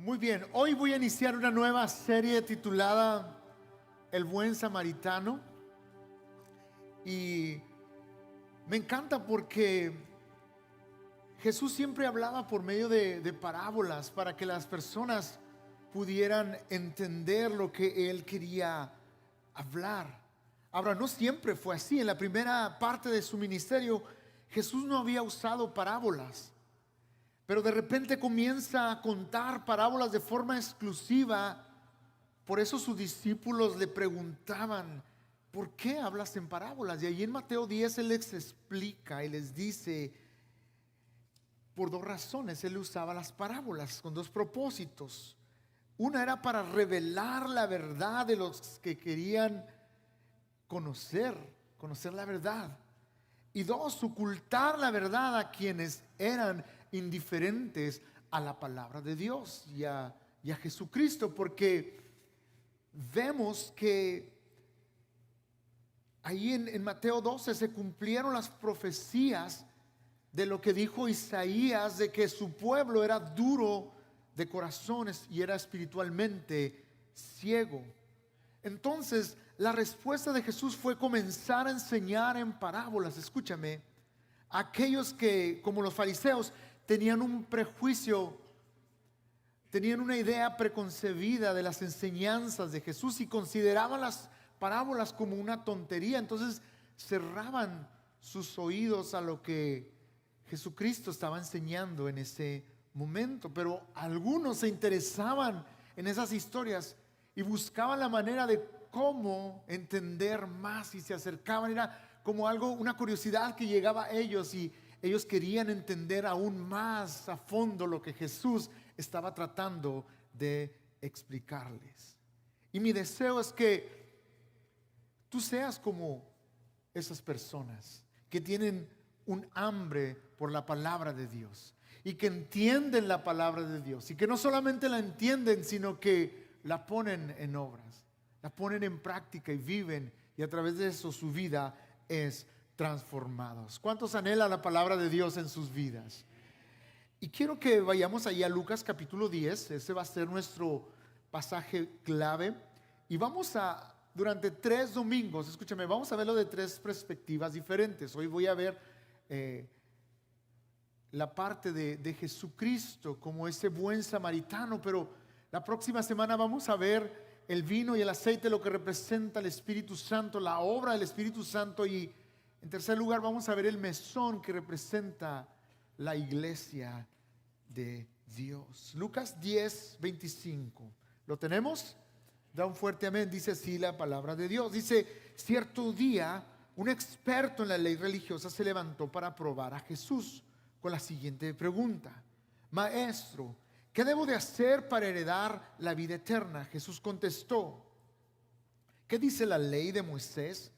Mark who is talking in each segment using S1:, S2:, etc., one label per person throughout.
S1: Muy bien, hoy voy a iniciar una nueva serie titulada El Buen Samaritano. Y me encanta porque Jesús siempre hablaba por medio de parábolas para que las personas pudieran entender lo que Él quería hablar. Ahora, no siempre fue así. En la primera parte de su ministerio, Jesús no había usado parábolas. Pero de repente comienza a contar parábolas de forma exclusiva. Por eso sus discípulos le preguntaban: ¿por qué hablas en parábolas? Y ahí en Mateo 10 Él les explica y les dice, por dos razones Él usaba las parábolas, con dos propósitos. Una era para revelar la verdad de los que querían conocer la verdad. Y dos, ocultar la verdad a quienes eran indiferentes a la palabra de Dios y a Jesucristo. Porque vemos que ahí en Mateo 12 se cumplieron las profecías de lo que dijo Isaías, de que su pueblo era duro de corazones y era espiritualmente ciego. Entonces la respuesta de Jesús fue comenzar a enseñar en parábolas. Escúchame, aquellos que, como los fariseos, tenían un prejuicio, tenían una idea preconcebida de las enseñanzas de Jesús y consideraban las parábolas como una tontería. Entonces cerraban sus oídos a lo que Jesucristo estaba enseñando en ese momento. Pero algunos se interesaban en esas historias y buscaban la manera de cómo entender más, y se acercaban. Era como algo, una curiosidad que llegaba a ellos, y ellos querían entender aún más a fondo lo que Jesús estaba tratando de explicarles. Y mi deseo es que tú seas como esas personas que tienen un hambre por la palabra de Dios y que entienden la palabra de Dios, y que no solamente la entienden, sino que la ponen en obras, la ponen en práctica y viven, y a través de eso su vida es transformada. ¿Cuántos anhelan la palabra de Dios en sus vidas? Y quiero que vayamos ahí a Lucas capítulo 10. Ese va a ser nuestro pasaje clave. Y vamos a, durante 3 domingos, escúchame, vamos a verlo de 3 perspectivas diferentes. Hoy voy a ver la parte de Jesucristo como ese buen samaritano, pero la próxima semana vamos a ver el vino y el aceite, lo que representa el Espíritu Santo, la obra del Espíritu Santo. Y en tercer lugar vamos a ver el mesón, que representa la iglesia de Dios. Lucas 10, 25. ¿Lo tenemos? Da un fuerte amén. Dice así la palabra de Dios. Dice: cierto día un experto en la ley religiosa se levantó para probar a Jesús con la siguiente pregunta: Maestro, ¿qué debo de hacer para heredar la vida eterna? Jesús contestó: ¿qué dice la ley de Moisés?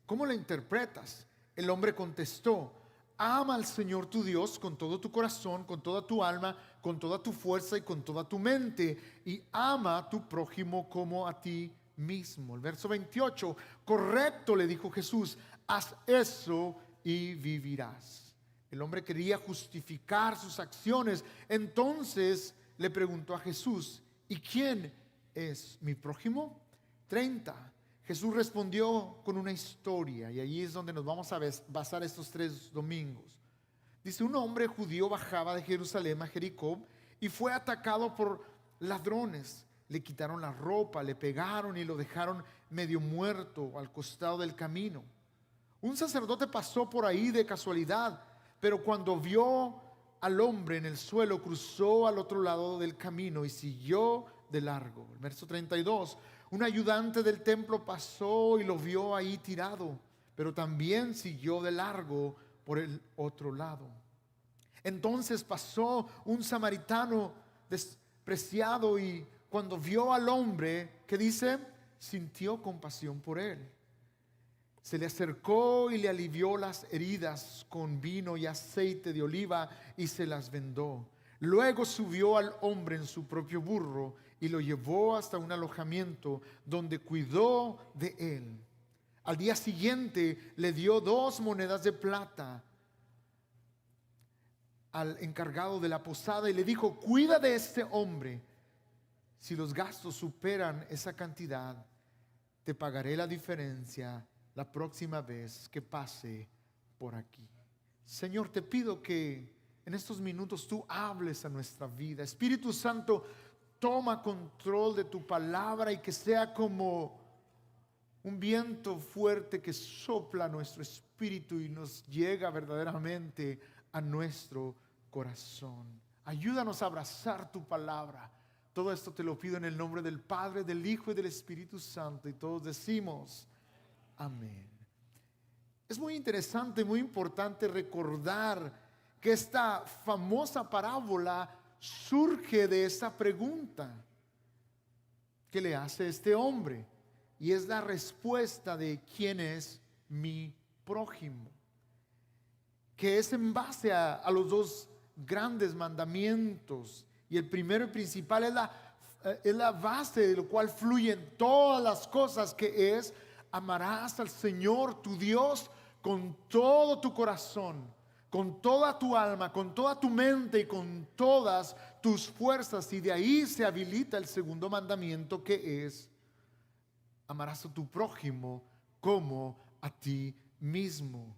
S1: ¿Cómo la interpretas? El hombre contestó: ama al Señor tu Dios con todo tu corazón, con toda tu alma, con toda tu fuerza y con toda tu mente, y ama a tu prójimo como a ti mismo. El verso 28: correcto, le dijo Jesús, haz eso y vivirás. El hombre quería justificar sus acciones. Entonces le preguntó a Jesús: ¿y quién es mi prójimo? 30. Jesús respondió con una historia, y allí es donde nos vamos a basar estos 3 domingos. Dice: un hombre judío bajaba de Jerusalén a Jericó y fue atacado por ladrones. Le quitaron la ropa, le pegaron y lo dejaron medio muerto al costado del camino. Un sacerdote pasó por ahí de casualidad, pero cuando vio al hombre en el suelo, cruzó al otro lado del camino y siguió de largo. El verso 32: un ayudante del templo pasó y lo vio ahí tirado, pero también siguió de largo por el otro lado. Entonces pasó un samaritano despreciado y cuando vio al hombre, ¿qué dice? Sintió compasión por él. Se le acercó y le alivió las heridas con vino y aceite de oliva y se las vendó. Luego subió al hombre en su propio burro y lo llevó hasta un alojamiento donde cuidó de él. Al día siguiente le dio 2 monedas de plata al encargado de la posada y le dijo: cuida de este hombre. Si los gastos superan esa cantidad, te pagaré la diferencia la próxima vez que pase por aquí. Señor, te pido que en estos minutos tú hables a nuestra vida. Espíritu Santo, toma control de tu palabra y que sea como un viento fuerte que sopla nuestro espíritu y nos llega verdaderamente a nuestro corazón. Ayúdanos a abrazar tu palabra. Todo esto te lo pido en el nombre del Padre, del Hijo y del Espíritu Santo. Y todos decimos amén. Es muy interesante, muy importante recordar que esta famosa parábola surge de esa pregunta que le hace este hombre. Y es la respuesta de quién es mi prójimo, que es en base a los dos grandes mandamientos. Y el primero y principal es la base de lo cual fluyen todas las cosas, que es: amarás al Señor tu Dios con todo tu corazón, con toda tu alma, con toda tu mente y con todas tus fuerzas. Y de ahí se habilita el segundo mandamiento, que es: amarás a tu prójimo como a ti mismo.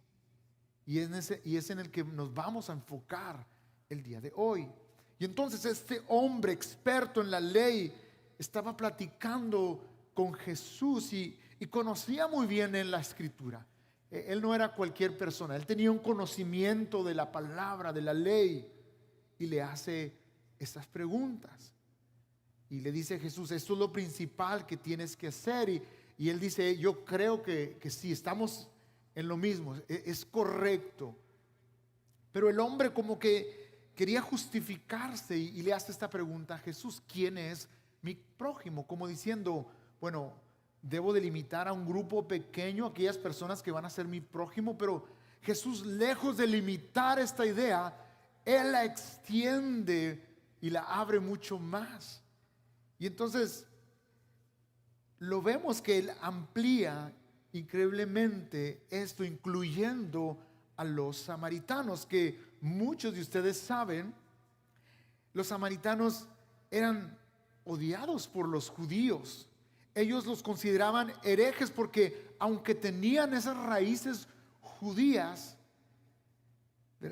S1: Y es en el que nos vamos a enfocar el día de hoy. Y entonces este hombre experto en la ley estaba platicando con Jesús y conocía muy bien en la escritura. Él no era cualquier persona, él tenía un conocimiento de la palabra, de la ley, y le hace estas preguntas. Y le dice a Jesús: esto es lo principal que tienes que hacer. Y él dice: yo creo que sí, estamos en lo mismo, es correcto. Pero el hombre como que quería justificarse y le hace esta pregunta a Jesús: ¿quién es mi prójimo? Como diciendo, bueno, debo delimitar a un grupo pequeño, aquellas personas que van a ser mi prójimo. Pero Jesús, lejos de limitar esta idea, Él la extiende y la abre mucho más. Y entonces lo vemos que Él amplía increíblemente esto, incluyendo a los samaritanos, que muchos de ustedes saben, los samaritanos eran odiados por los judíos. Ellos los consideraban herejes porque, aunque tenían esas raíces judías,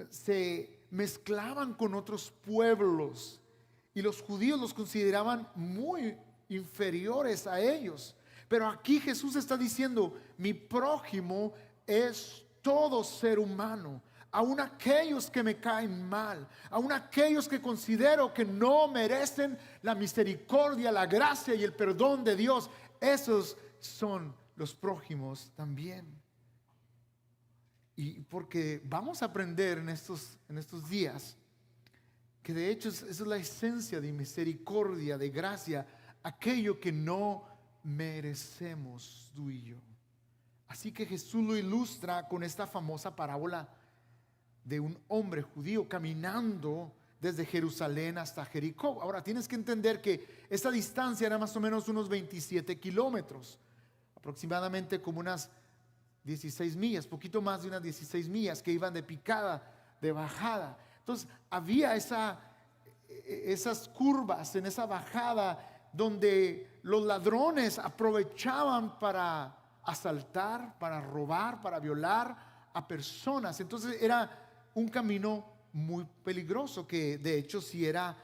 S1: se mezclaban con otros pueblos. Y los judíos los consideraban muy inferiores a ellos. Pero aquí Jesús está diciendo: mi prójimo es todo ser humano, aun aquellos que me caen mal, aun aquellos que considero que no merecen la misericordia, la gracia y el perdón de Dios. Esos son los prójimos también. Y porque vamos a aprender en estos días que de hecho esa es la esencia de misericordia, de gracia, aquello que no merecemos tú y yo. Así que Jesús lo ilustra con esta famosa parábola de un hombre judío caminando desde Jerusalén hasta Jericó. Ahora tienes que entender que esta distancia era más o menos unos 27 kilómetros, aproximadamente como unas 16 millas, poquito más de unas 16 millas, que iban de picada, de bajada. Entonces había esas curvas en esa bajada donde los ladrones aprovechaban para asaltar, para robar, para violar a personas. Entonces era un camino muy peligroso, que de hecho sí era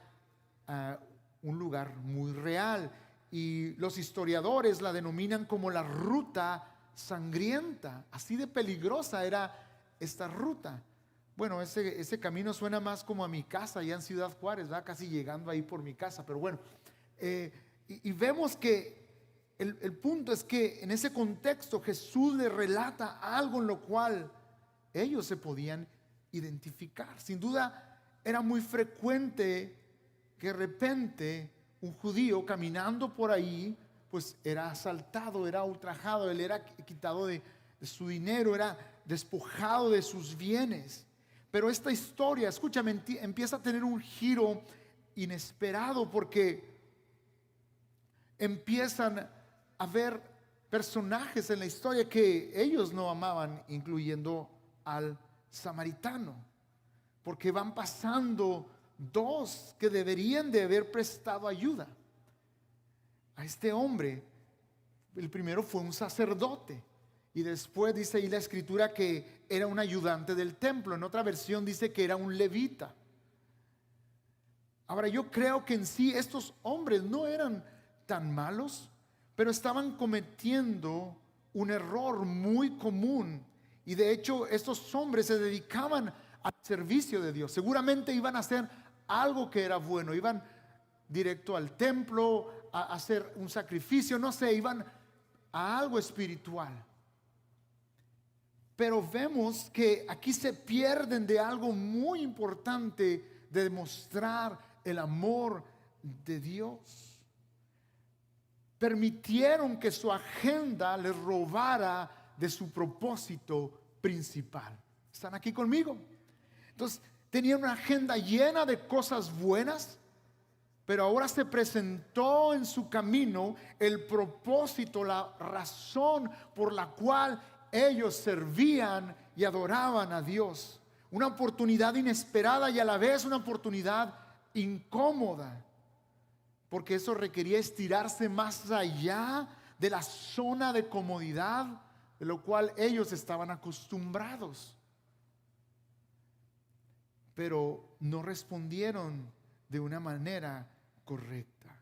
S1: un lugar muy real. Y los historiadores la denominan como la ruta sangrienta. Así de peligrosa era esta ruta. Bueno, ese camino suena más como a mi casa allá en Ciudad Juárez, ¿verdad? Casi llegando ahí por mi casa. Pero bueno, y vemos que el punto es que en ese contexto Jesús le relata algo en lo cual ellos se podían identificar. Sin duda era muy frecuente que de repente un judío caminando por ahí pues era asaltado, era ultrajado, él era quitado de su dinero, era despojado de sus bienes. Pero esta historia, escúchame, empieza a tener un giro inesperado, porque empiezan a ver personajes en la historia que ellos no amaban, incluyendo al samaritano, porque van pasando dos que deberían de haber prestado ayuda. a este hombre. El primero fue un sacerdote y después dice ahí la escritura que era un ayudante del templo. En otra versión dice que era un levita. Ahora yo creo que en sí estos hombres no eran tan malos, pero estaban cometiendo un error muy común. Y de hecho estos hombres se dedicaban al servicio de Dios. Seguramente iban a hacer algo que era bueno, iban directo al templo a hacer un sacrificio, no sé, iban a algo espiritual. Pero vemos que aquí se pierden de algo muy importante, de demostrar el amor de Dios. Permitieron que su agenda les robara de su propósito principal. ¿Están aquí conmigo? Entonces, tenían una agenda llena de cosas buenas, pero ahora se presentó en su camino el propósito, la razón por la cual ellos servían y adoraban a Dios. Una oportunidad inesperada y a la vez una oportunidad incómoda, porque eso requería estirarse más allá de la zona de comodidad de lo cual ellos estaban acostumbrados. Pero no respondieron de una manera correcta.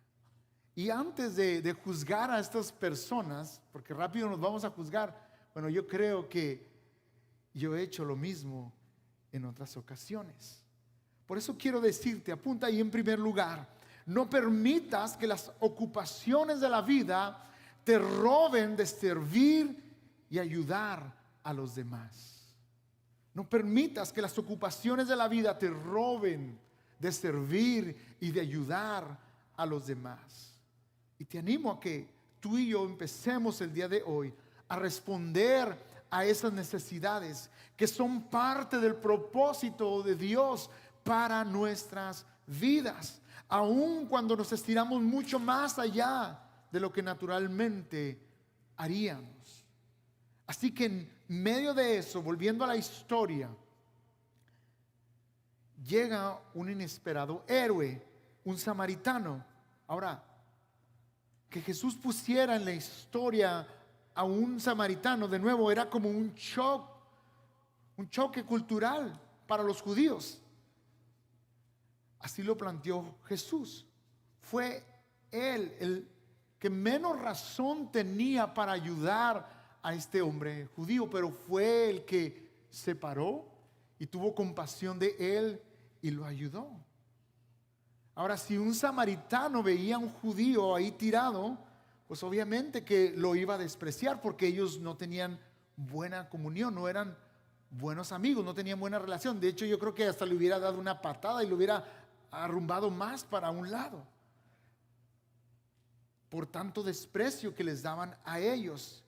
S1: Y antes de juzgar a estas personas, porque rápido nos vamos a juzgar, bueno, yo creo que yo he hecho lo mismo en otras ocasiones. Por eso quiero decirte, apunta ahí en primer lugar, no permitas que las ocupaciones de la vida te roben de servir y ayudar a los demás. No permitas que las ocupaciones de la vida te roben de servir y de ayudar a los demás. Y te animo a que tú y yo empecemos el día de hoy a responder a esas necesidades que son parte del propósito de Dios para nuestras vidas, aun cuando nos estiramos mucho más allá de lo que naturalmente haríamos. Así que en medio de eso, volviendo a la historia, llega un inesperado héroe, un samaritano. Ahora, que Jesús pusiera en la historia a un samaritano de nuevo era como un choque cultural para los judíos. Así lo planteó Jesús. Fue él el que menos razón tenía para ayudar a este hombre judío, pero fue el que se paró y tuvo compasión de él y lo ayudó. Ahora, si un samaritano veía a un judío ahí tirado, pues obviamente que lo iba a despreciar, porque ellos no tenían buena comunión, no eran buenos amigos, no tenían buena relación. De hecho, yo creo que hasta le hubiera dado una patada y lo hubiera arrumbado más para un lado, por tanto desprecio que les daban a ellos.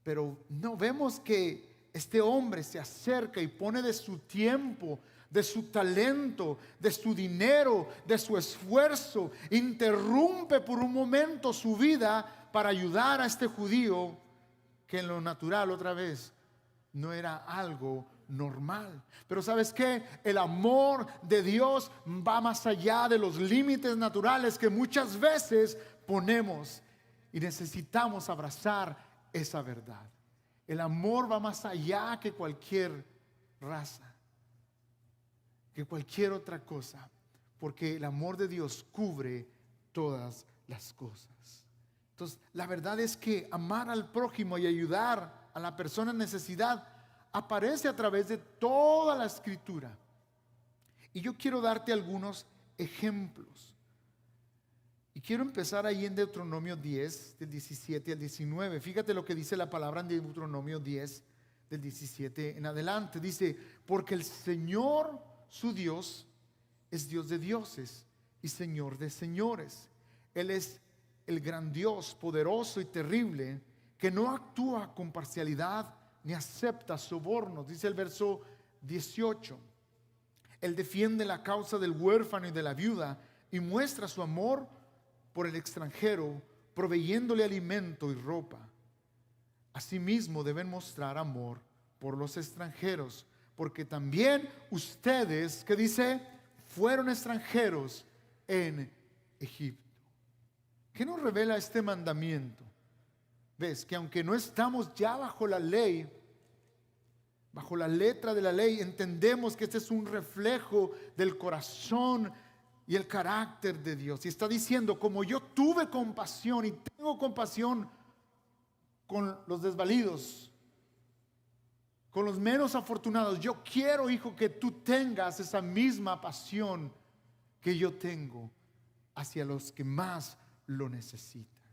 S1: Pero no, vemos que este hombre se acerca y pone de su tiempo, de su talento, de su dinero, de su esfuerzo, interrumpe por un momento su vida para ayudar a este judío que en lo natural, otra vez, no era algo normal. Pero ¿sabes qué? El amor de Dios va más allá de los límites naturales que muchas veces ponemos, y necesitamos abrazar esa verdad. El amor va más allá que cualquier raza, que cualquier otra cosa, porque el amor de Dios cubre todas las cosas. Entonces, la verdad es que amar al prójimo y ayudar a la persona en necesidad aparece a través de toda la escritura. Y yo quiero darte algunos ejemplos. Y quiero empezar ahí en Deuteronomio 10, del 17 al 19. Fíjate lo que dice la palabra en Deuteronomio 10, del 17 en adelante. Dice: porque el Señor, su Dios, es Dios de dioses y Señor de señores. Él es el gran Dios, poderoso y terrible, que no actúa con parcialidad ni acepta sobornos. Dice el verso 18: Él defiende la causa del huérfano y de la viuda y muestra su amor por el extranjero, proveyéndole alimento y ropa. Asimismo deben mostrar amor por los extranjeros, porque también ustedes, ¿qué dice? Fueron extranjeros en Egipto. ¿Qué nos revela este mandamiento? Ves que aunque no estamos ya bajo la ley, bajo la letra de la ley, entendemos que este es un reflejo del corazón y el carácter de Dios. Y está diciendo, como yo tuve compasión y tengo compasión con los desvalidos, con los menos afortunados, yo quiero, hijo, que tú tengas esa misma pasión que yo tengo hacia los que más lo necesitan.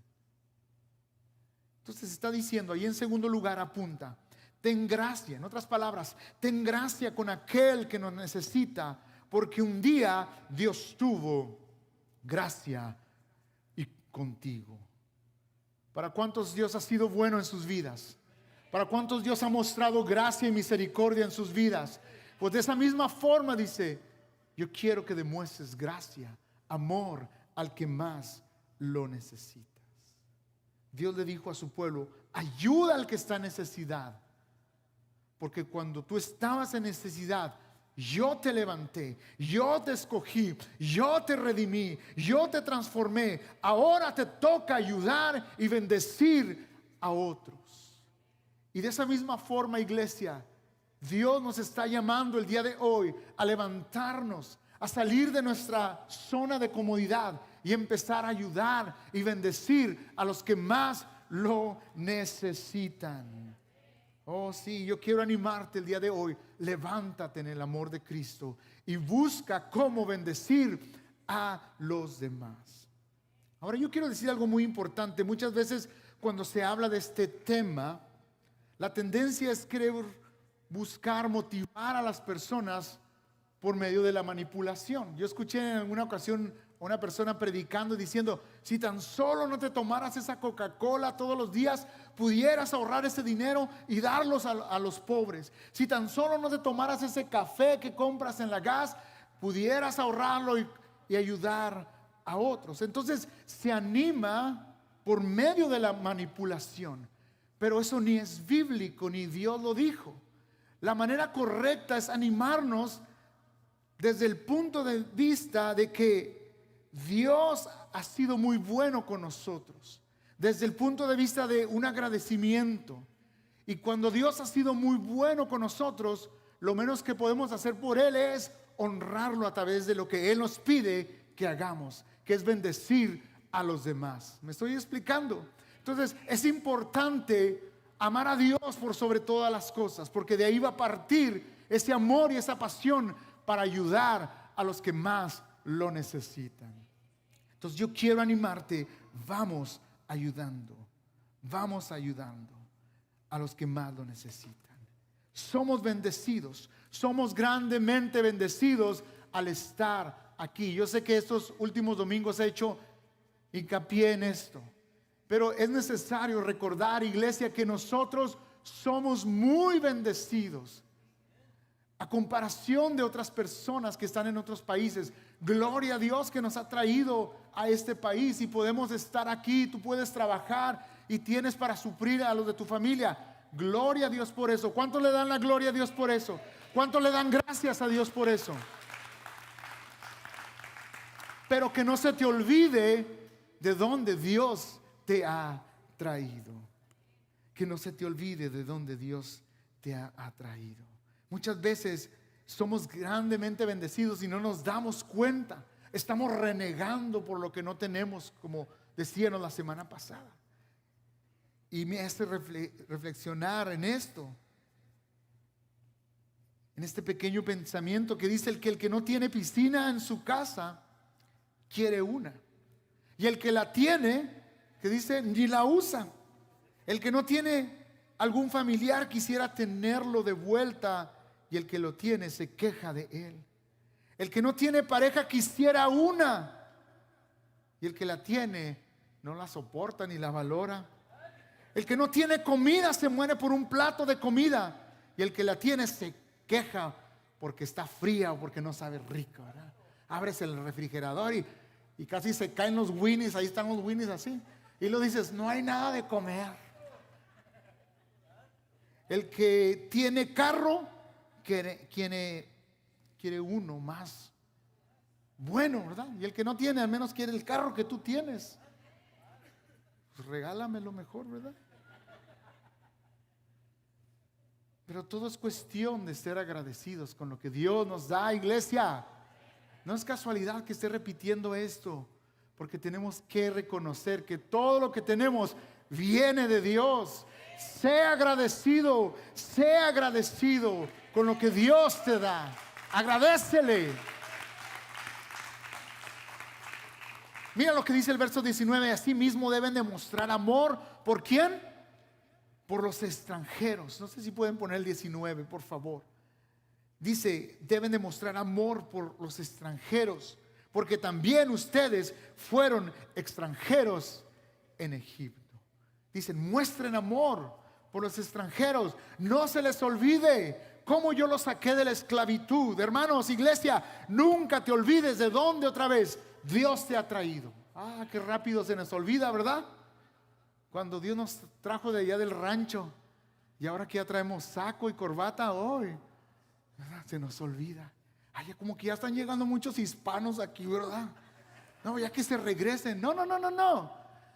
S1: Entonces está diciendo ahí, en segundo lugar, apunta: ten gracia. En otras palabras, ten gracia con aquel que nos necesita, porque un día Dios tuvo gracia y contigo. ¿Para cuántos Dios ha sido bueno en sus vidas? ¿Para cuántos Dios ha mostrado gracia y misericordia en sus vidas? Pues de esa misma forma dice: yo quiero que demuestres gracia, amor al que más lo necesitas. Dios le dijo a su pueblo: ayuda al que está en necesidad, porque cuando tú estabas en necesidad, yo te levanté, yo te escogí, yo te redimí, yo te transformé. Ahora te toca ayudar y bendecir a otros. Y de esa misma forma, iglesia, Dios nos está llamando el día de hoy a levantarnos, a salir de nuestra zona de comodidad y empezar a ayudar y bendecir a los que más lo necesitan. Oh sí, yo quiero animarte el día de hoy. Levántate en el amor de Cristo y busca cómo bendecir a los demás. Ahora yo quiero decir algo muy importante. Muchas veces cuando se habla de este tema, la tendencia es querer buscar motivar a las personas por medio de la manipulación. Yo escuché en alguna ocasión a una persona predicando diciendo: si tan solo no te tomaras esa Coca-Cola todos los días, pudieras ahorrar ese dinero y darlos a los pobres. Si tan solo no te tomaras ese café que compras en la gas, pudieras ahorrarlo y ayudar a otros. Entonces se anima por medio de la manipulación, pero eso ni es bíblico ni Dios lo dijo. La manera correcta es animarnos desde el punto de vista de que Dios ha sido muy bueno con nosotros, desde el punto de vista de un agradecimiento. Y cuando Dios ha sido muy bueno con nosotros, lo menos que podemos hacer por Él es honrarlo a través de lo que Él nos pide que hagamos, que es bendecir a los demás. ¿Me estoy explicando? Entonces es importante amar a Dios por sobre todas las cosas, porque de ahí va a partir ese amor y esa pasión para ayudar a los que más lo necesitan. Entonces yo quiero animarte: vamos ayudando a los que más lo necesitan. Somos bendecidos, somos grandemente bendecidos al estar aquí. Yo sé que estos últimos domingos he hecho hincapié en esto, pero es necesario recordar, iglesia, que nosotros somos muy bendecidos a comparación de otras personas que están en otros países. Gloria a Dios que nos ha traído a este país y podemos estar aquí. Tú puedes trabajar y tienes para suplir a los de tu familia. Gloria a Dios por eso. ¿Cuántos le dan la gloria a Dios por eso? ¿Cuántos le dan gracias a Dios por eso? Pero que no se te olvide de dónde Dios te ha traído. Que no se te olvide de dónde Dios te ha traído. Muchas veces somos grandemente bendecidos y no nos damos cuenta. Estamos renegando por lo que no tenemos, como decíamos la semana pasada. Y me hace reflexionar en esto, en este pequeño pensamiento que dice: el que no tiene piscina en su casa quiere una, y el que la tiene, que dice, ni la usa. El que no tiene algún familiar quisiera tenerlo de vuelta, y el que lo tiene se queja de él. El que no tiene pareja quisiera una, y el que la tiene no la soporta ni la valora. El que no tiene comida se muere por un plato de comida, y el que la tiene se queja porque está fría o porque no sabe rica, ¿verdad? Abres el refrigerador y casi se caen los Winnies. Ahí están los Winnies así, y lo dices: no hay nada de comer. El que tiene carro quiere uno más bueno, ¿verdad? Y el que no tiene, al menos quiere el carro que tú tienes. Pues regálame lo mejor, ¿verdad? Pero todo es cuestión de ser agradecidos con lo que Dios nos da, iglesia. No es casualidad que esté repitiendo esto, porque tenemos que reconocer que todo lo que tenemos viene de Dios. Sea agradecido con lo que Dios te da. Agradécele. Mira lo que dice el verso 19. Asimismo deben demostrar amor. ¿Por quién? Por los extranjeros. No sé si pueden poner el 19, por favor. Dice, deben demostrar amor por los extranjeros, porque también ustedes fueron extranjeros en Egipto. Dicen, muestren amor por los extranjeros. No se les olvide cómo yo los saqué de la esclavitud. Hermanos, iglesia, nunca te olvides de dónde otra vez Dios te ha traído. Ah, qué rápido se nos olvida, ¿verdad? Cuando Dios nos trajo de allá del rancho y ahora que ya traemos saco y corbata hoy, ¿verdad? Se nos olvida. Ay, como que ya están llegando muchos hispanos aquí, ¿verdad? No, ya que se regresen. No.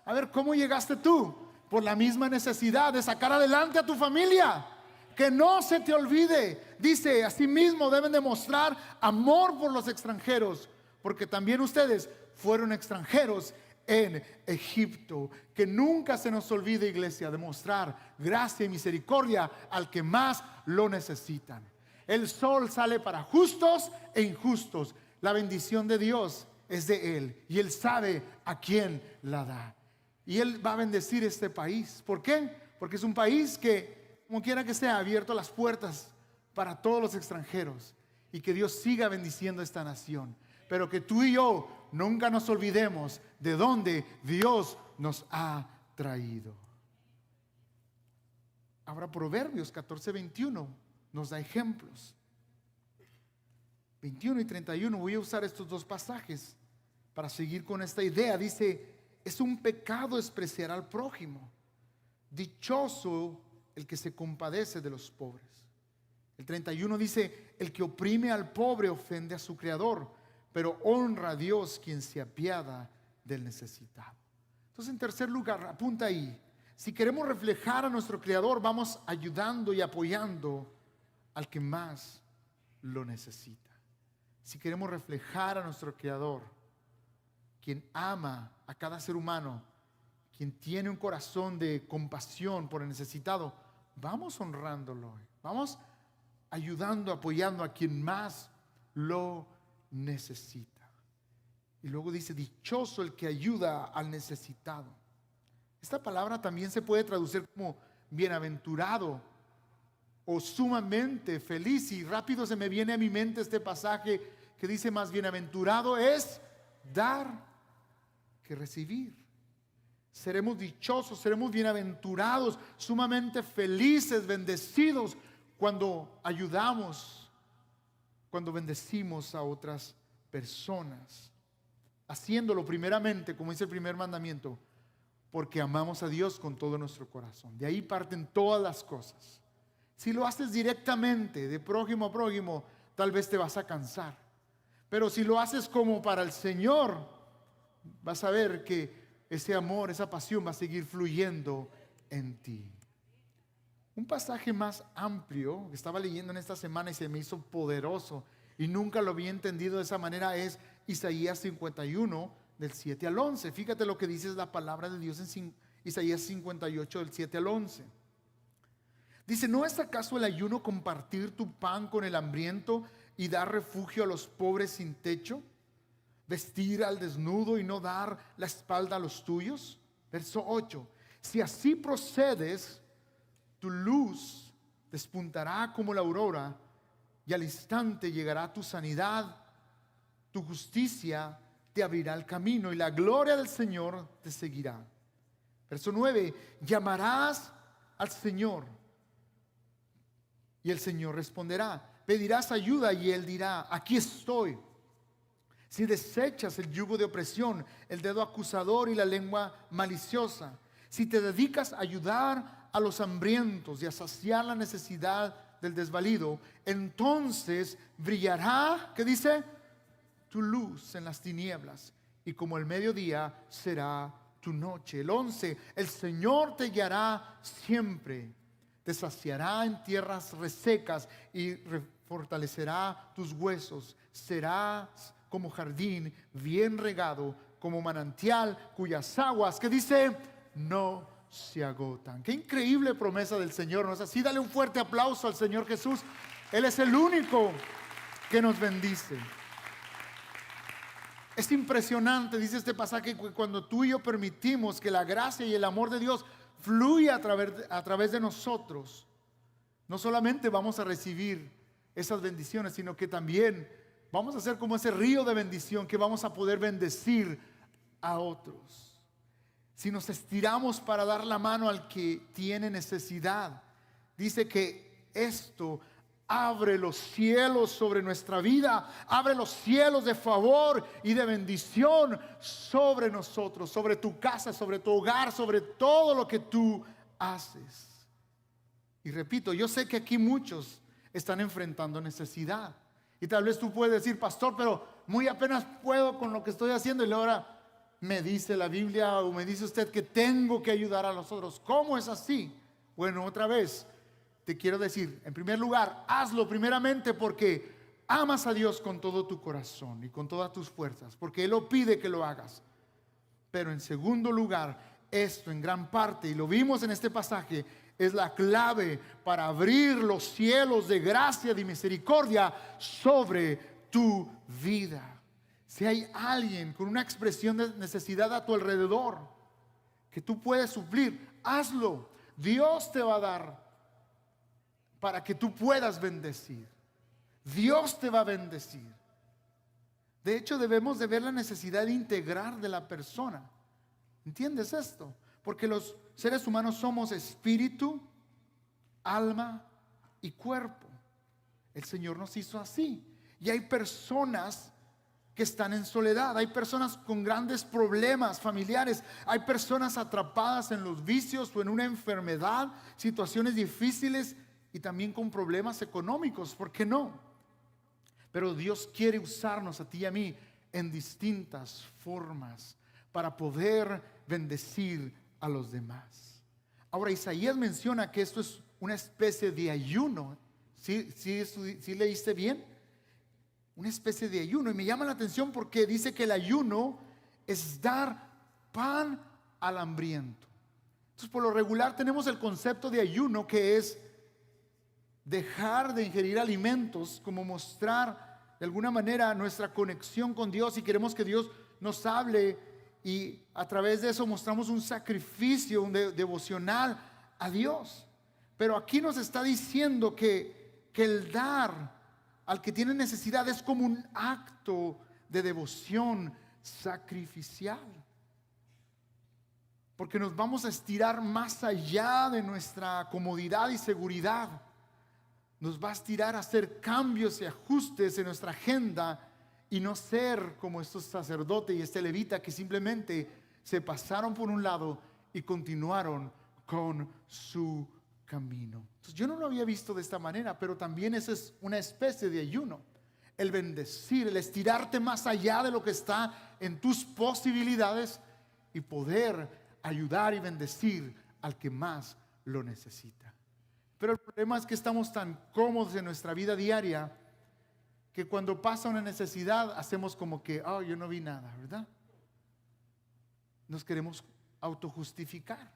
S1: A ver, ¿cómo llegaste tú? Por la misma necesidad de sacar adelante a tu familia. Que no se te olvide. Dice, asimismo deben demostrar amor por los extranjeros, porque también ustedes fueron extranjeros en Egipto. Que nunca se nos olvide, iglesia, demostrar gracia y misericordia al que más lo necesitan. El sol sale para justos e injustos. La bendición de Dios es de Él y Él sabe a quién la da. Y Él va a bendecir este país. ¿Por qué? Porque es un país que, como quiera que sea, ha abierto las puertas para todos los extranjeros. Y que Dios siga bendiciendo esta nación. Pero que tú y yo nunca nos olvidemos de dónde Dios nos ha traído. Ahora Proverbios 14:21 nos da ejemplos. 21 y 31, voy a usar estos dos pasajes para seguir con esta idea. Dice, es un pecado despreciar al prójimo. Dichoso el que se compadece de los pobres. El 31 dice, el que oprime al pobre ofende a su creador, pero honra a Dios quien se apiada del necesitado. Entonces, en tercer lugar, apunta ahí, si queremos reflejar a nuestro creador, vamos ayudando y apoyando al que más lo necesita. Si queremos reflejar a nuestro creador, quien ama a cada ser humano, quien tiene un corazón de compasión por el necesitado, vamos honrándolo, vamos ayudando, apoyando a quien más lo necesita. Y luego dice, dichoso el que ayuda al necesitado. Esta palabra también se puede traducir como bienaventurado o sumamente feliz. Y rápido se me viene a mi mente este pasaje que dice, más bienaventurado es dar que recibir. Seremos dichosos, seremos bienaventurados, sumamente felices, bendecidos cuando ayudamos, cuando bendecimos a otras personas, haciéndolo primeramente, como dice el primer mandamiento, porque amamos a Dios con todo nuestro corazón. De ahí parten todas las cosas. Si lo haces directamente, de prójimo a prójimo, tal vez te vas a cansar. Pero si lo haces como para el Señor, vas a ver que ese amor, esa pasión va a seguir fluyendo en ti. Un pasaje más amplio que estaba leyendo en esta semana y se me hizo poderoso y nunca lo había entendido de esa manera es Isaías 51 del 7 al 11. Fíjate lo que dice la palabra de Dios en Isaías 58 del 7 al 11. Dice, ¿no es acaso el ayuno compartir tu pan con el hambriento y dar refugio a los pobres sin techo? ¿Vestir al desnudo y no dar la espalda a los tuyos? Verso 8. Si así procedes, tu luz despuntará como la aurora y al instante llegará tu sanidad, tu justicia te abrirá el camino y la gloria del Señor te seguirá. Verso 9. Llamarás al Señor y el Señor responderá. Pedirás ayuda y Él dirá, aquí estoy. Si desechas el yugo de opresión, el dedo acusador y la lengua maliciosa, si te dedicas a ayudar a los hambrientos y a saciar la necesidad del desvalido, entonces brillará, ¿qué dice? Tu luz en las tinieblas y como el mediodía será tu noche. El 11, el Señor te guiará siempre, te saciará en tierras resecas y fortalecerá tus huesos. Serás como jardín bien regado, como manantial cuyas aguas, que dice, no se agotan. Qué increíble promesa del Señor, ¿no es así? Dale un fuerte aplauso al Señor Jesús. Él es el único que nos bendice. Es impresionante, dice este pasaje, que cuando tú y yo permitimos que la gracia y el amor de Dios fluya a través de nosotros, no solamente vamos a recibir esas bendiciones, sino que también vamos a ser como ese río de bendición que vamos a poder bendecir a otros. Si nos estiramos para dar la mano al que tiene necesidad, dice que esto abre los cielos sobre nuestra vida, abre los cielos de favor y de bendición sobre nosotros, sobre tu casa, sobre tu hogar, sobre todo lo que tú haces. Y repito, yo sé que aquí muchos están enfrentando necesidad. Y tal vez tú puedes decir, pastor, pero muy apenas puedo con lo que estoy haciendo. Y ahora me dice la Biblia o me dice usted que tengo que ayudar a los otros. ¿Cómo es así? Bueno, otra vez te quiero decir, en primer lugar, hazlo primeramente porque amas a Dios con todo tu corazón y con todas tus fuerzas, porque Él lo pide que lo hagas. Pero en segundo lugar, esto en gran parte, y lo vimos en este pasaje, es la clave para abrir los cielos de gracia y misericordia sobre tu vida. Si hay alguien con una expresión de necesidad a tu alrededor que tú puedes suplir, hazlo. Dios te va a dar para que tú puedas bendecir. Dios te va a bendecir. De hecho, debemos de ver la necesidad integral de la persona. ¿Entiendes esto? Porque los seres humanos somos espíritu, alma y cuerpo. El Señor nos hizo así. Y hay personas que están en soledad, hay personas con grandes problemas familiares, hay personas atrapadas en los vicios o en una enfermedad, situaciones difíciles y también con problemas económicos, ¿por qué no? Pero Dios quiere usarnos a ti y a mí en distintas formas para poder bendecir a los demás. Ahora, Isaías menciona que esto es una especie de ayuno. ¿Sí leíste bien? Una especie de ayuno. Y me llama la atención porque dice que el ayuno es dar pan al hambriento. Entonces, por lo regular tenemos el concepto de ayuno, que es dejar de ingerir alimentos, como mostrar de alguna manera nuestra conexión con Dios, y queremos que Dios nos hable, y a través de eso mostramos un sacrificio, un devocional a Dios. Pero aquí nos está diciendo que el dar al que tiene necesidad es como un acto de devoción sacrificial, porque nos vamos a estirar más allá de nuestra comodidad y seguridad. Nos va a estirar a hacer cambios y ajustes en nuestra agenda y no ser como estos sacerdotes y este levita que simplemente se pasaron por un lado y continuaron con su camino. Entonces, yo no lo había visto de esta manera, pero también eso es una especie de ayuno. El bendecir, el estirarte más allá de lo que está en tus posibilidades y poder ayudar y bendecir al que más lo necesita. Pero el problema es que estamos tan cómodos en nuestra vida diaria que cuando pasa una necesidad hacemos como que, oh, yo no vi nada, ¿verdad? Nos queremos autojustificar.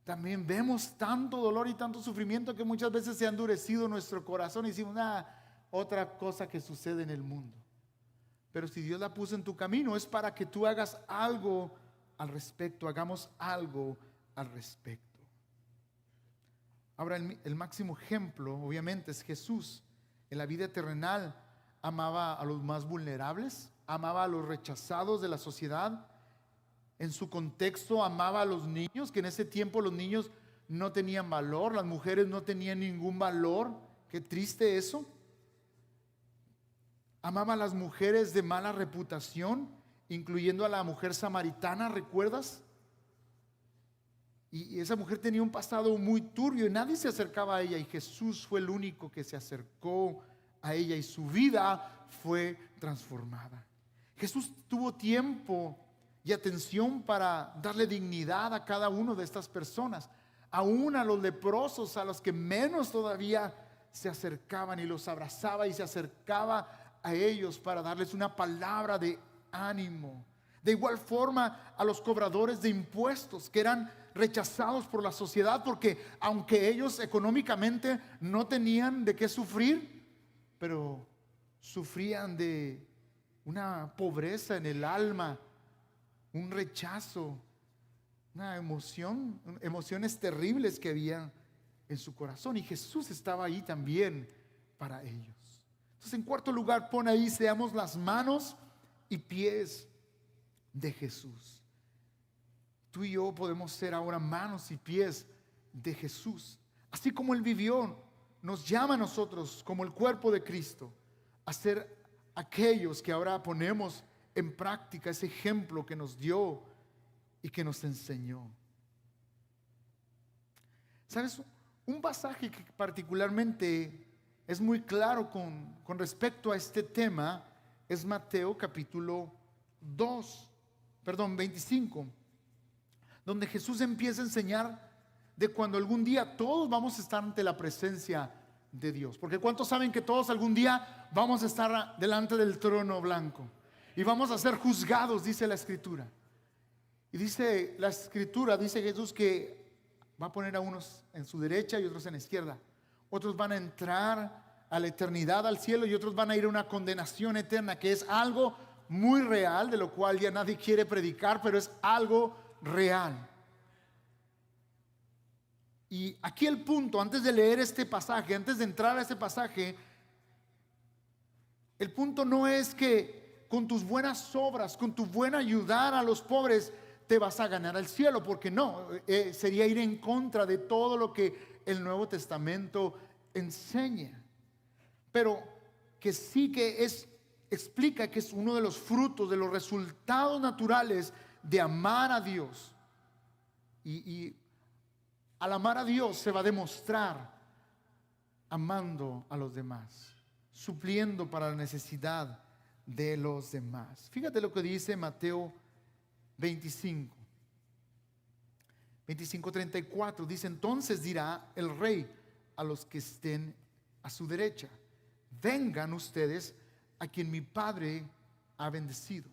S1: También vemos tanto dolor y tanto sufrimiento que muchas veces se ha endurecido nuestro corazón y decimos, otra cosa que sucede en el mundo. Pero si Dios la puso en tu camino, es para que tú hagas algo al respecto, hagamos algo al respecto. Ahora, el máximo ejemplo, obviamente, es Jesús. En la vida terrenal amaba a los más vulnerables, amaba a los rechazados de la sociedad. En su contexto amaba a los niños, que en ese tiempo los niños no tenían valor, las mujeres no tenían ningún valor. Qué triste eso. Amaba a las mujeres de mala reputación, incluyendo a la mujer samaritana, ¿recuerdas? Y esa mujer tenía un pasado muy turbio y nadie se acercaba a ella, y Jesús fue el único que se acercó a ella y su vida fue transformada. Jesús tuvo tiempo y atención para darle dignidad a cada una de estas personas, aún a los leprosos, a los que menos todavía se acercaban, y los abrazaba y se acercaba a ellos para darles una palabra de ánimo. De igual forma a los cobradores de impuestos, que eran rechazados por la sociedad, porque aunque ellos económicamente no tenían de qué sufrir, pero sufrían de una pobreza en el alma, un rechazo, una emociones terribles que había en su corazón, y Jesús estaba ahí también para ellos. Entonces, en cuarto lugar, pone ahí: seamos las manos y pies de Jesús. Tú y yo podemos ser ahora manos y pies de Jesús. Así como Él vivió, nos llama a nosotros como el cuerpo de Cristo a ser aquellos que ahora ponemos en práctica ese ejemplo que nos dio y que nos enseñó. ¿Sabes? Un pasaje que particularmente es muy claro con respecto a este tema es Mateo capítulo 25, donde Jesús empieza a enseñar de cuando algún día todos vamos a estar ante la presencia de Dios. Porque ¿cuántos saben que todos algún día vamos a estar delante del trono blanco y vamos a ser juzgados? Dice la Escritura. Y dice la Escritura, dice Jesús, que va a poner a unos en su derecha y otros en la izquierda. Otros van a entrar a la eternidad, al cielo, y otros van a ir a una condenación eterna, que es algo muy real, de lo cual ya nadie quiere predicar, pero es algo real. Y aquí el punto, antes de leer este pasaje, antes de entrar a este pasaje, el punto no es que con tus buenas obras, con tu buen ayudar a los pobres, te vas a ganar al cielo, porque no, sería ir en contra de todo lo que el Nuevo Testamento enseña. Pero que sí que explica que es uno de los frutos, de los resultados naturales de amar a Dios. Y al amar a Dios se va a demostrar amando a los demás, supliendo para la necesidad de los demás. Fíjate lo que dice Mateo 25:34. Dice: entonces dirá el rey a los que estén a su derecha: vengan ustedes a quien mi Padre ha bendecido.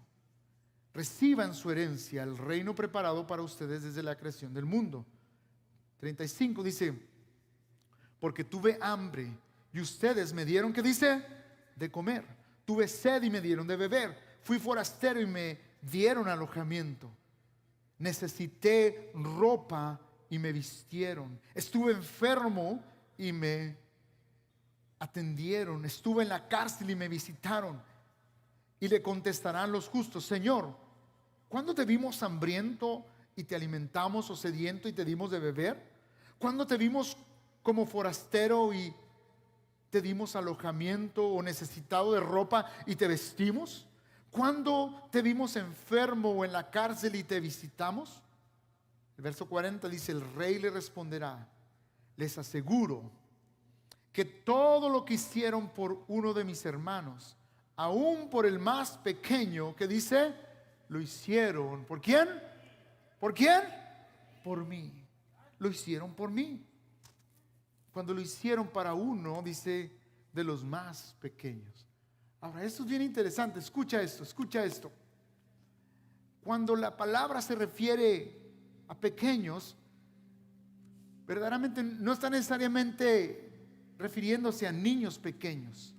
S1: Reciban su herencia, el reino preparado para ustedes desde la creación del mundo. 35 dice: porque tuve hambre y ustedes me dieron, ¿qué dice? De comer. Tuve sed y me dieron de beber. Fui forastero y me dieron alojamiento. Necesité ropa y me vistieron. Estuve enfermo y me atendieron. Estuve en la cárcel y me visitaron. Y le contestarán los justos: Señor, ¿cuándo te vimos hambriento y te alimentamos, o sediento y te dimos de beber? ¿Cuándo te vimos como forastero y te dimos alojamiento, o necesitado de ropa y te vestimos? ¿Cuándo te vimos enfermo o en la cárcel y te visitamos? El verso 40 dice: el rey le responderá: les aseguro que todo lo que hicieron por uno de mis hermanos, aún por el más pequeño, que dice, lo hicieron. ¿Por quién? ¿Por quién? Por mí. Lo hicieron por mí. Cuando lo hicieron para uno, dice, de los más pequeños. Ahora, esto es bien interesante. Escucha esto. Cuando la palabra se refiere a pequeños, verdaderamente no está necesariamente refiriéndose a niños pequeños,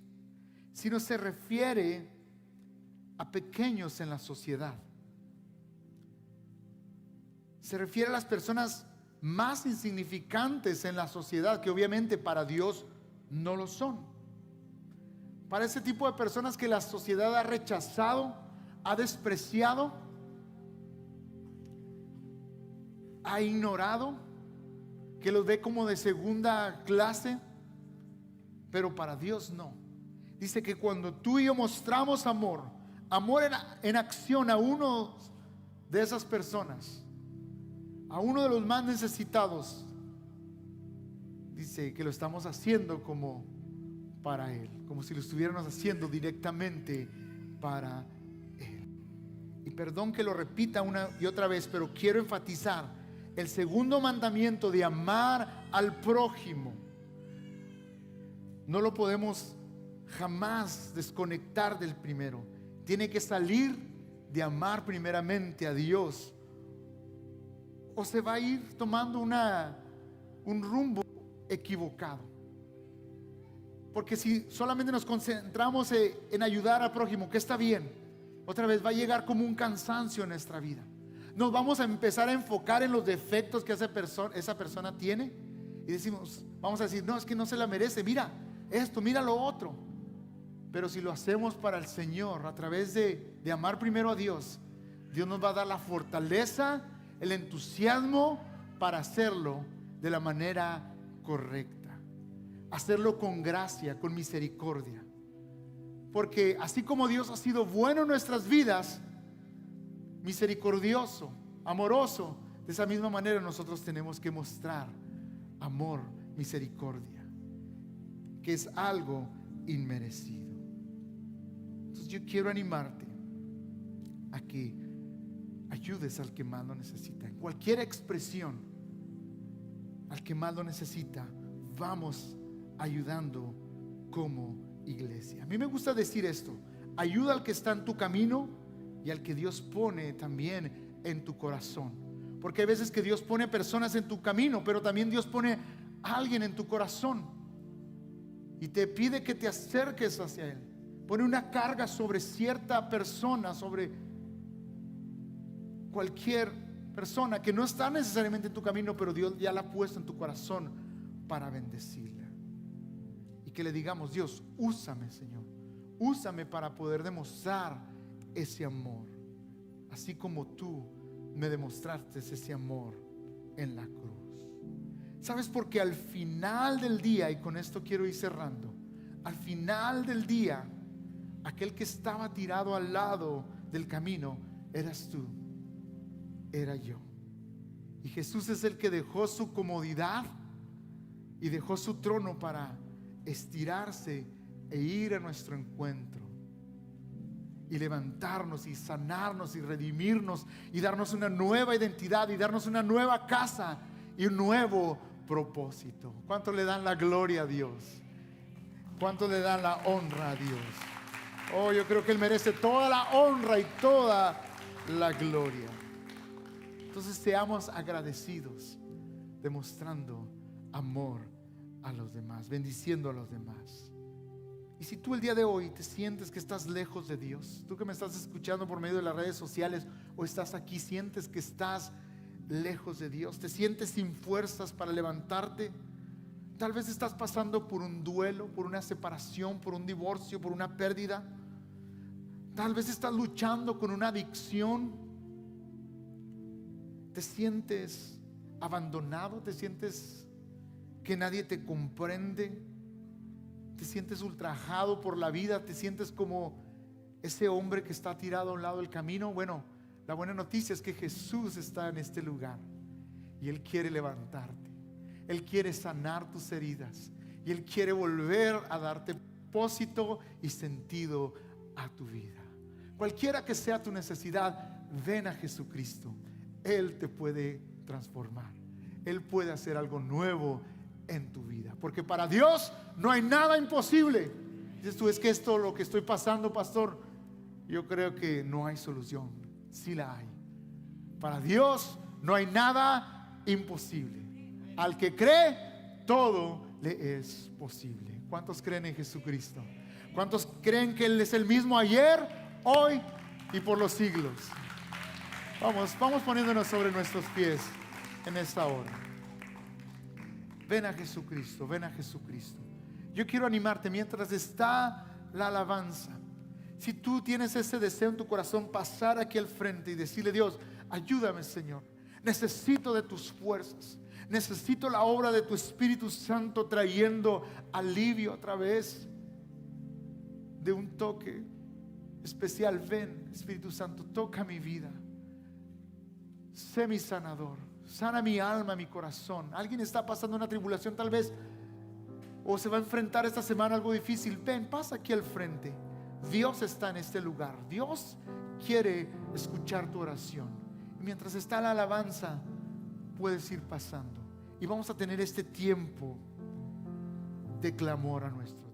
S1: sino se refiere a pequeños en la sociedad. Se refiere a las personas más insignificantes en la sociedad, que obviamente para Dios no lo son. Para ese tipo de personas que la sociedad ha rechazado, ha despreciado, ha ignorado, que los ve como de segunda clase, pero para Dios no. Dice que cuando tú y yo mostramos amor en acción a uno de esas personas, a uno de los más necesitados, dice que lo estamos haciendo como para Él, como si lo estuviéramos haciendo directamente para Él. Y perdón que lo repita una y otra vez, pero quiero enfatizar el segundo mandamiento de amar al prójimo. No lo podemos jamás desconectar del primero. Tiene que salir de amar primeramente a Dios, o se va a ir tomando un rumbo equivocado. Porque si solamente nos concentramos en ayudar al prójimo, que está bien, otra vez va a llegar como un cansancio en nuestra vida. Nos vamos a empezar a enfocar en los defectos que esa persona tiene, y decimos, vamos a decir, no, es que no se la merece, mira esto, mira lo otro. Pero si lo hacemos para el Señor, a través de amar primero a Dios, Dios nos va a dar la fortaleza, el entusiasmo para hacerlo de la manera correcta, hacerlo con gracia, con misericordia. Porque así como Dios ha sido bueno en nuestras vidas, misericordioso, amoroso, de esa misma manera nosotros tenemos que mostrar amor, misericordia, que es algo inmerecido. Entonces yo quiero animarte a que ayudes al que más lo necesita. En cualquier expresión, al que más lo necesita, vamos ayudando como iglesia. A mí me gusta decir esto: ayuda al que está en tu camino y al que Dios pone también en tu corazón. Porque hay veces que Dios pone personas en tu camino, pero también Dios pone a alguien en tu corazón y te pide que te acerques hacia Él. Pone una carga sobre cierta persona, sobre cualquier persona que no está necesariamente en tu camino, pero Dios ya la ha puesto en tu corazón para bendecirla. Y que le digamos: Dios, úsame, Señor, úsame para poder demostrar ese amor, así como tú me demostraste ese amor en la cruz. ¿Sabes? Porque al final del día, y con esto quiero ir cerrando, al final del día, aquel que estaba tirado al lado del camino eras tú, era yo. Y Jesús es el que dejó su comodidad y dejó su trono para estirarse e ir a nuestro encuentro y levantarnos y sanarnos y redimirnos y darnos una nueva identidad y darnos una nueva casa y un nuevo propósito. ¿Cuánto le dan la gloria a Dios? ¿Cuánto le dan la honra a Dios? Oh, yo creo que Él merece toda la honra y toda la gloria. Entonces seamos agradecidos, demostrando amor a los demás, bendiciendo a los demás. Y si tú el día de hoy te sientes que estás lejos de Dios, tú que me estás escuchando por medio de las redes sociales o estás aquí, sientes que estás lejos de Dios, te sientes sin fuerzas para levantarte, tal vez estás pasando por un duelo, por una separación, por un divorcio, por una pérdida. Tal vez estás luchando con una adicción. Te sientes abandonado, te sientes que nadie te comprende, te sientes ultrajado por la vida, te sientes como ese hombre que está tirado a un lado del camino. Bueno, la buena noticia es que Jesús está en este lugar y Él quiere levantarte. Él quiere sanar tus heridas y Él quiere volver a darte propósito y sentido a tu vida. Cualquiera que sea tu necesidad, ven a Jesucristo. Él te puede transformar. Él puede hacer algo nuevo en tu vida, porque para Dios no hay nada imposible. Dices tú: es que esto, lo que estoy pasando, pastor, yo creo que no hay solución. Sí la hay. Para Dios no hay nada imposible. Al que cree, todo le es posible. ¿Cuántos creen en Jesucristo? ¿Cuántos creen que Él es el mismo ayer, hoy y por los siglos? Vamos poniéndonos sobre nuestros pies en esta hora. Ven a Jesucristo, ven a Jesucristo. Yo quiero animarte mientras está la alabanza. Si tú tienes ese deseo en tu corazón, pasar aquí al frente y decirle: Dios, ayúdame, Señor. Necesito de tus fuerzas. Necesito la obra de tu Espíritu Santo trayendo alivio a través de un toque especial. Ven, Espíritu Santo, toca mi vida. Sé mi sanador. Sana mi alma, mi corazón. Alguien está pasando una tribulación tal vez, o se va a enfrentar esta semana algo difícil. Ven, pasa aquí al frente. Dios está en este lugar. Dios quiere escuchar tu oración. Y mientras está la alabanza, puedes ir pasando y vamos a tener este tiempo de clamor a nuestro